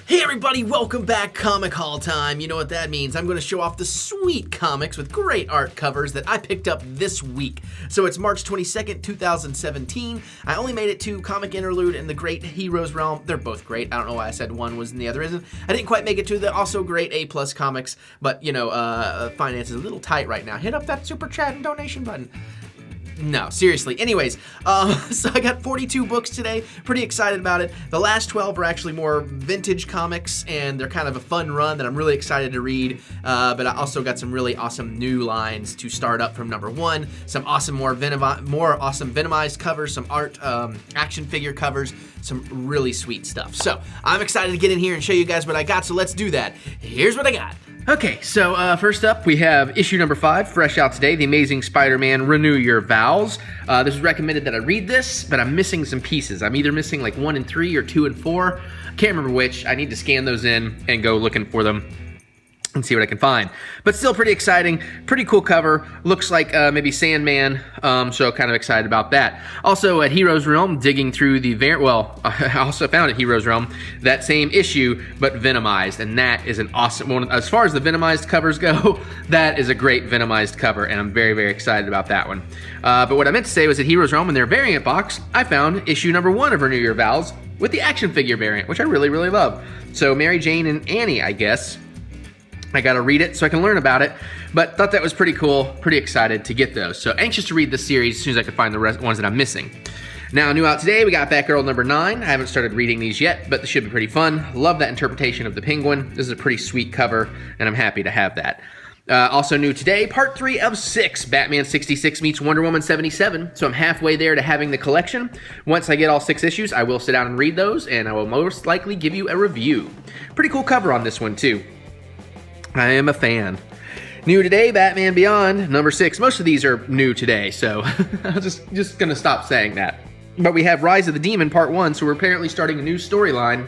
Hey everybody, welcome back. Comic Haul time. You know what that means. I'm going to show off the sweet comics with great art covers that I picked up this week. So it's March 22nd, 2017. I only made it to Comic Interlude and the Great Heroes Realm. They're both great. I don't know why I said one was and the other isn't. I didn't quite make it to the also great A+ comics, but you know, finance is a little tight right now. Hit up that super chat and donation button. No, seriously. Anyways, so I got 42 books today. Pretty excited about it. The last 12 are actually more vintage comics, and they're kind of a fun run that I'm really excited to read. But I also got some really awesome new lines to start up from number 1. Some awesome, more awesome Venomized covers, some art action figure covers, some really sweet stuff. So I'm excited to get in here and show you guys what I got. So let's do that. Here's what I got. Okay, so first up we have issue number 5, fresh out today, The Amazing Spider-Man Renew Your Vows. This was recommended that I read this, but I'm missing some pieces. I'm either missing like 1 and 3 or 2 and 4. I can't remember which. I need to scan those in and go looking for them and see what I can find. But still pretty exciting, pretty cool cover. Looks like maybe Sandman, so kind of excited about that. Also at Heroes Realm, digging through the I also found at Heroes Realm that same issue, but Venomized, and that is an awesome one. As far as the Venomized covers go, that is a great Venomized cover, and I'm very, very excited about that one. But what I meant to say was at Heroes Realm, in their variant box, I found issue number 1 of Renew Your Vows with the action figure variant, which I really, really love. So Mary Jane and Annie, I guess. I gotta read it so I can learn about it, but thought that was pretty cool, pretty excited to get those. So anxious to read this series as soon as I can find the ones that I'm missing. Now, new out today, we got Batgirl number 9. I haven't started reading these yet, but this should be pretty fun. Love that interpretation of the Penguin. This is a pretty sweet cover, and I'm happy to have that. Also new today, part 3 of 6, Batman 66 meets Wonder Woman 77. So I'm halfway there to having the collection. Once I get all 6 issues, I will sit down and read those, and I will most likely give you a review. Pretty cool cover on this one, too. I am a fan. New today, Batman Beyond, number 6. Most of these are new today, so I'm just gonna stop saying that. But we have Rise of the Demon, part 1, so we're apparently starting a new storyline.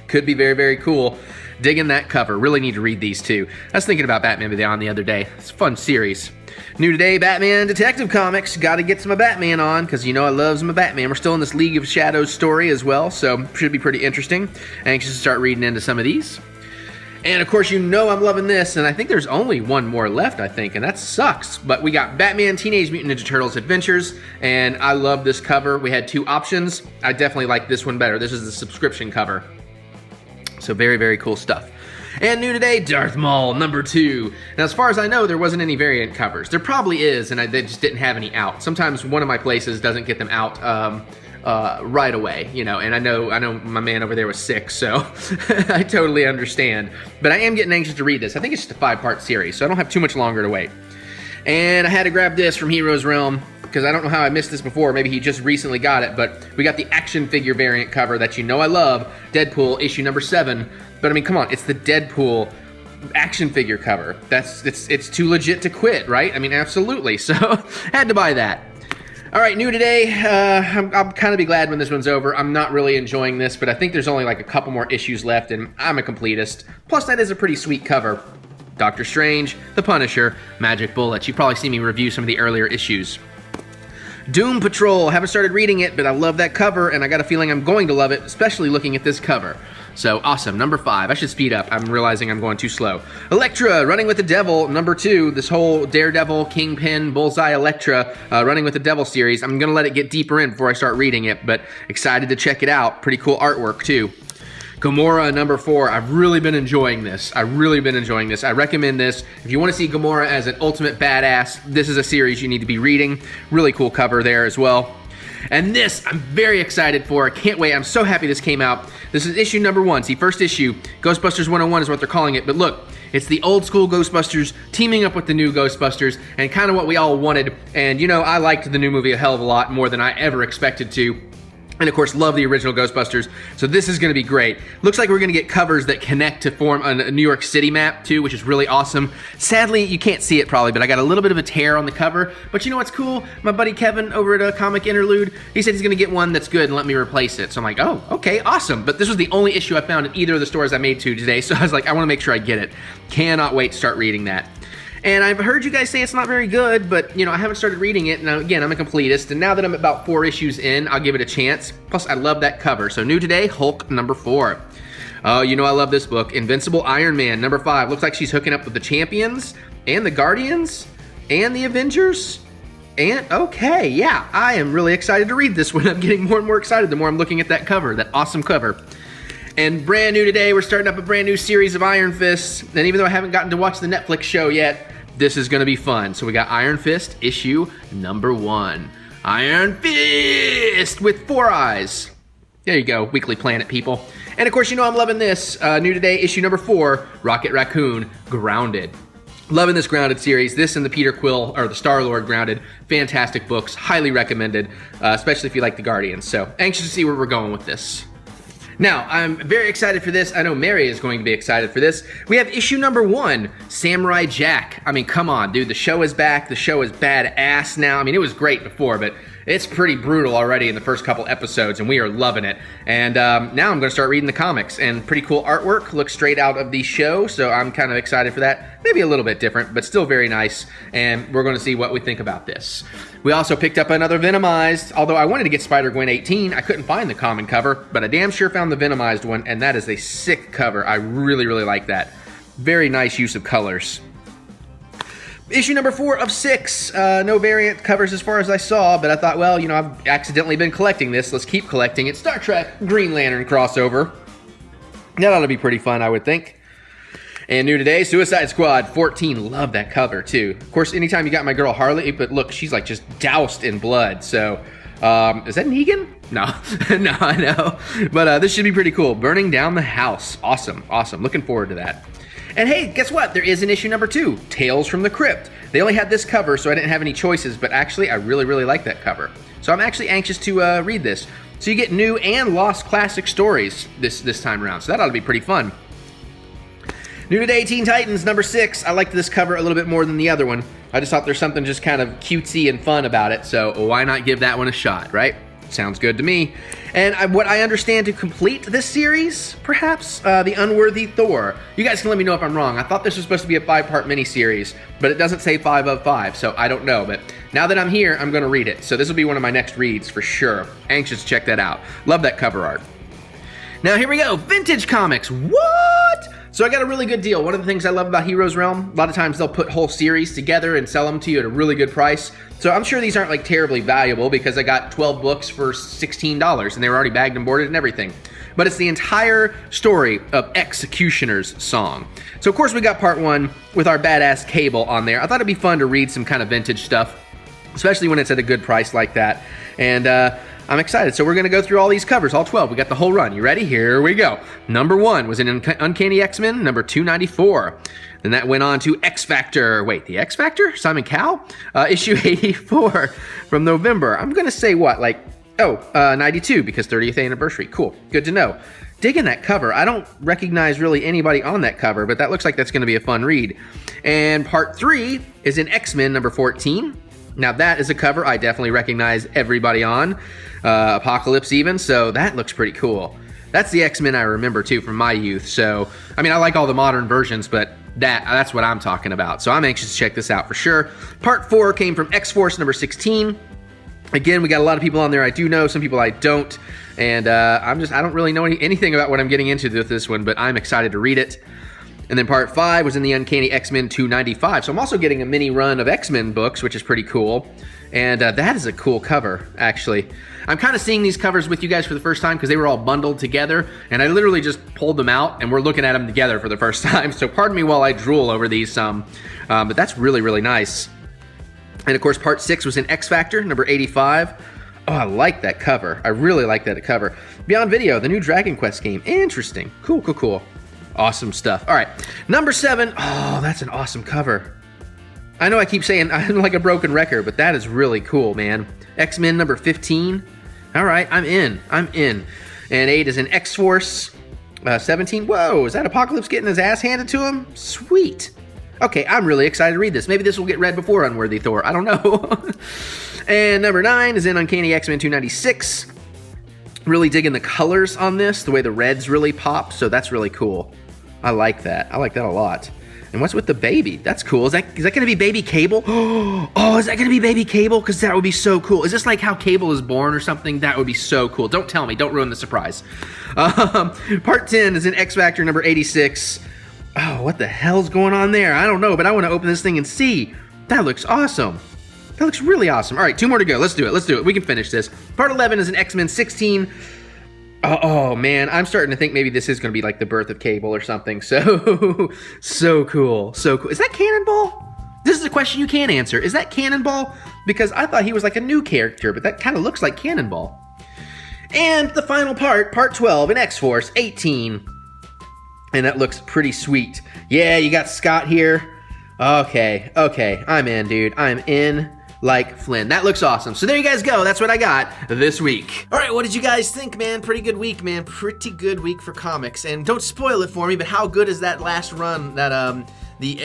Could be very, very cool. Digging that cover. Really need to read these too. I was thinking about Batman Beyond the other day. It's a fun series. New today, Batman Detective Comics. Gotta get some of Batman on, because you know I love some of Batman. We're still in this League of Shadows story as well, so should be pretty interesting. Anxious to start reading into some of these. And of course, you know I'm loving this, and I think there's only one more left, I think, and that sucks. But we got Batman Teenage Mutant Ninja Turtles Adventures, and I love this cover. We had 2 options. I definitely like this one better. This is the subscription cover. So very, very cool stuff. And new today, Darth Maul, number 2. Now, as far as I know, there wasn't any variant covers. There probably is, and they just didn't have any out. Sometimes one of my places doesn't get them out right away, you know, and I know my man over there was sick, so I totally understand. But I am getting anxious to read this. I think it's just a 5-part series, so I don't have too much longer to wait. And I had to grab this from Heroes Realm, because I don't know how I missed this before. Maybe he just recently got it, but we got the action figure variant cover that you know I love, Deadpool issue number 7. But I mean, come on, it's the Deadpool action figure cover. It's too legit to quit, right? I mean, absolutely. So had to buy that. All right, new today, I'll kind of be glad when this one's over. I'm not really enjoying this, but I think there's only like a couple more issues left, and I'm a completist. Plus, that is a pretty sweet cover. Doctor Strange, The Punisher, Magic Bullet. You've probably seen me review some of the earlier issues. Doom Patrol, haven't started reading it, but I love that cover, and I got a feeling I'm going to love it, especially looking at this cover. So, awesome. Number 5. I should speed up. I'm realizing I'm going too slow. Elektra, Running with the Devil, number 2. This whole Daredevil, Kingpin, Bullseye, Elektra, Running with the Devil series. I'm going to let it get deeper in before I start reading it, but excited to check it out. Pretty cool artwork, too. Gamora, number 4. I've really been enjoying this. I recommend this. If you want to see Gamora as an ultimate badass, this is a series you need to be reading. Really cool cover there as well. And this, I'm very excited for. I can't wait. I'm so happy this came out. This is issue number 1. See, first issue, Ghostbusters 101 is what they're calling it. But look, it's the old school Ghostbusters teaming up with the new Ghostbusters, and kind of what we all wanted. And, you know, I liked the new movie a hell of a lot more than I ever expected to. And of course, love the original Ghostbusters. So this is going to be great. Looks like we're going to get covers that connect to form a New York City map too, which is really awesome. Sadly, you can't see it probably, but I got a little bit of a tear on the cover. But you know what's cool? My buddy Kevin over at Comic Interlude, he said he's going to get one that's good and let me replace it. So I'm like, oh, okay, awesome. But this was the only issue I found at either of the stores I made to today. So I was like, I want to make sure I get it. Cannot wait to start reading that. And I've heard you guys say it's not very good, but you know, I haven't started reading it. Now, again, I'm a completist, and now that I'm about 4 issues in, I'll give it a chance. Plus, I love that cover. So new today, Hulk number 4. Oh, you know I love this book. Invincible Iron Man number 5. Looks like she's hooking up with the Champions and the Guardians and the Avengers. And okay, yeah, I am really excited to read this one. I'm getting more and more excited the more I'm looking at that cover, that awesome cover. And brand new today, we're starting up a brand new series of Iron Fist. And even though I haven't gotten to watch the Netflix show yet, this is gonna be fun. So we got Iron Fist issue number 1. Iron Fist with 4 eyes. There you go, Weekly Planet people. And of course, you know I'm loving this. New today, issue number 4, Rocket Raccoon, Grounded. Loving this Grounded series. This and the Peter Quill, or the Star-Lord Grounded. Fantastic books, highly recommended, especially if you like the Guardians. So anxious to see where we're going with this. Now, I'm very excited for this. I know Mary is going to be excited for this. We have issue number 1, Samurai Jack. I mean, come on, dude. The show is back. The show is badass now. I mean, it was great before, but it's pretty brutal already in the first couple episodes, and we are loving it. And now I'm going to start reading the comics, and pretty cool artwork. Looks straight out of the show, so I'm kind of excited for that. Maybe a little bit different, but still very nice, and we're going to see what we think about this. We also picked up another Venomized, although I wanted to get Spider-Gwen 18. I couldn't find the common cover, but I damn sure found the Venomized one, and that is a sick cover. I really, really like that. Very nice use of colors. Issue number 4 of 6. No variant covers as far as I saw, but I thought, well, you know, I've accidentally been collecting this. Let's keep collecting it. Star Trek Green Lantern crossover. That ought to be pretty fun, I would think. And new today, Suicide Squad 14. Love that cover, too. Of course, anytime you got my girl Harley, but look, she's like just doused in blood. So, is that Negan? No, no, I know. But this should be pretty cool. Burning Down the House. Awesome, awesome. Looking forward to that. And hey, guess what? There is an issue number 2, Tales from the Crypt. They only had this cover, so I didn't have any choices, but actually, I really, really like that cover. So I'm actually anxious to read this. So you get new and lost classic stories this time around, so that ought to be pretty fun. New today, Teen Titans number 6. I liked this cover a little bit more than the other one. I just thought there's something just kind of cutesy and fun about it, so why not give that one a shot, right? Sounds good to me. And what I understand to complete this series, perhaps, The Unworthy Thor. You guys can let me know if I'm wrong. I thought this was supposed to be a 5-part miniseries, but it doesn't say 5 of 5, so I don't know. But now that I'm here, I'm going to read it. So this will be one of my next reads for sure. Anxious to check that out. Love that cover art. Now here we go, Vintage Comics. What? So I got a really good deal. One of the things I love about Heroes Realm, a lot of times they'll put whole series together and sell them to you at a really good price. So I'm sure these aren't like terribly valuable because I got 12 books for $16 and they were already bagged and boarded and everything. But it's the entire story of Executioner's Song. So of course we got part 1 with our badass Cable on there. I thought it'd be fun to read some kind of vintage stuff, especially when it's at a good price like that. And I'm excited. So we're going to go through all these covers, all 12. We got the whole run. You ready? Here we go. Number 1 was in Uncanny X-Men, number 294. Then that went on to X Factor. Wait, the X Factor? Simon Cowell? Issue 84 from November. I'm going to say what? Like, 92 because 30th anniversary. Cool. Good to know. Digging that cover. I don't recognize really anybody on that cover, but that looks like that's going to be a fun read. And part 3 is in X-Men number 14. Now that is a cover I definitely recognize everybody on, Apocalypse even, so that looks pretty cool. That's the X-Men I remember too from my youth, so, I mean, I like all the modern versions, but that's what I'm talking about, so I'm anxious to check this out for sure. Part 4 came from X-Force number 16. Again, we got a lot of people on there I do know, some people I don't, and I don't really know anything about what I'm getting into with this one, but I'm excited to read it. And then part 5 was in the Uncanny X-Men 295. So I'm also getting a mini run of X-Men books, which is pretty cool. And that is a cool cover, actually. I'm kind of seeing these covers with you guys for the first time because they were all bundled together. And I literally just pulled them out and we're looking at them together for the first time. So pardon me while I drool over these some. But that's really, really nice. And of course, part 6 was in X Factor, number 85. Oh, I like that cover. I really like that cover. Beyond Video, the new Dragon Quest game. Interesting. Cool, cool, cool. Awesome stuff. All right, number 7. Oh, that's an awesome cover. I know I keep saying I'm like a broken record, but that is really cool, man. X-Men number 15. All right, I'm in. And 8 is in X-Force. 17. Whoa, is that Apocalypse getting his ass handed to him? Sweet. Okay, I'm really excited to read this. Maybe this will get read before Unworthy Thor. I don't know. And number 9 is in Uncanny X-Men 296. Really digging the colors on this, the way the reds really pop, so that's really cool. I like that. I like that a lot. And what's with the baby? That's cool. Is that gonna be baby Cable? Oh, is that gonna be baby Cable? Because that would be so cool. Is this like how Cable is born or something? That would be so cool. Don't tell me. Don't ruin the surprise. Part 10 is in X Factor number 86. Oh, what the hell's going on there? I don't know, but I want to open this thing and see. That looks awesome. That looks really awesome. All right, 2 more to go. Let's do it. Let's do it. We can finish this. Part 11 is in X-Men 16. Oh, man, I'm starting to think maybe this is going to be like the birth of Cable or something. So cool. So cool. Is that Cannonball? This is a question you can't answer. Is that Cannonball? Because I thought he was like a new character, but that kind of looks like Cannonball. And the final part, part 12 in X-Force 18. And that looks pretty sweet. Yeah, you got Scott here. Okay, I'm in, dude. I'm in like Flynn. That looks awesome. So there you guys go. That's what I got this week. All right, what did you guys think, man? Pretty good week, man. Pretty good week for comics. And don't spoil it for me, but how good is that last run, that the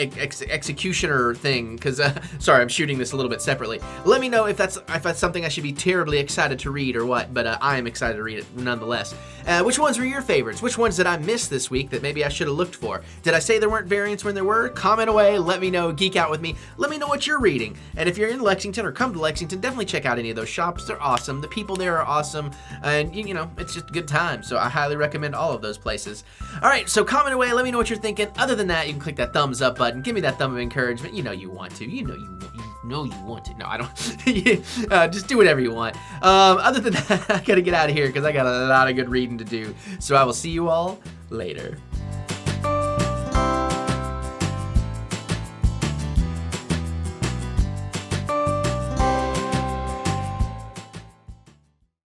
executioner thing? Because sorry, I'm shooting this a little bit separately. Let me know if that's something I should be terribly excited to read or what, but I am excited to read it nonetheless. Which ones were your favorites? Which ones did I miss this week that maybe I should have looked for? Did I say there weren't variants when there were? Comment away, let me know, geek out with me. Let me know what you're reading. And if you're in Lexington or come to Lexington, definitely check out any of those shops. They're awesome. The people there are awesome. And, you know, it's just a good time. So I highly recommend all of those places. All right, so comment away. Let me know what you're thinking. Other than that, you can click that thumbs up button. Give me that thumb of encouragement. You know you want to. You know you want to. No, I don't. Just do whatever you want. Other than that, I gotta get out of here because I got a lot of good reading to do. So I will see you all later.